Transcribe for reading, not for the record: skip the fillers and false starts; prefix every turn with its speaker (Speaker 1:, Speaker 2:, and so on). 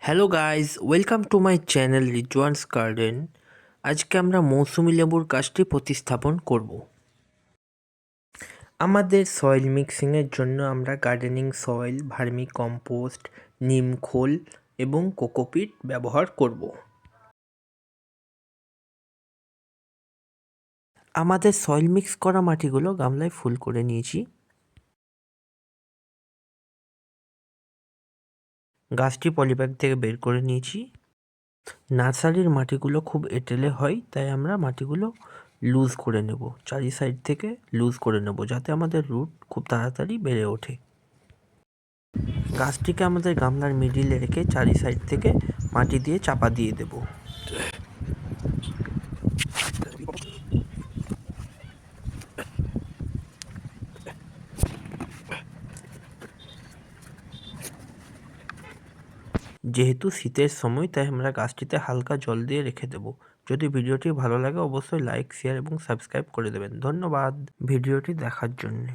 Speaker 1: Hello guys, welcome to my channel Rizwan's garden. আজকে আমরা মৌসুমি লেবুর গাছটি প্রতিস্থাপন করব। আমাদের সয়েল মিক্সিংয়ের জন্য আমরা গার্ডেনিং সয়েল, ভার্মি কম্পোস্ট, নিম খোল এবং কোকোপিট ব্যবহার করব। আমাদের সয়েল মিক্স করা মাটিগুলো গামলায় ফুল করে নিয়েছি। গাছটি পলিব্যাগ থেকে বের করে নিয়েছি। নার্সারির মাটিগুলো খুব এঁটেলে হয়, তাই আমরা মাটিগুলো লুজ করে নেব, চারি সাইড থেকে লুজ করে নেব, যাতে আমাদের রুট খুব তাড়াতাড়ি বেড়ে ওঠে। গাছটিকে আমাদের গামলার মিডিলে রেখে চারি সাইড থেকে মাটি দিয়ে চাপা দিয়ে দেব। যেহেতু শীতের সময়, তাই আমরা গাছটিতে হালকা জল দিয়ে রেখে দেব। যদি ভিডিওটি ভালো লাগে অবশ্যই লাইক, শেয়ার এবং সাবস্ক্রাইব করে দেবেন। ধন্যবাদ ভিডিওটি দেখার জন্যে।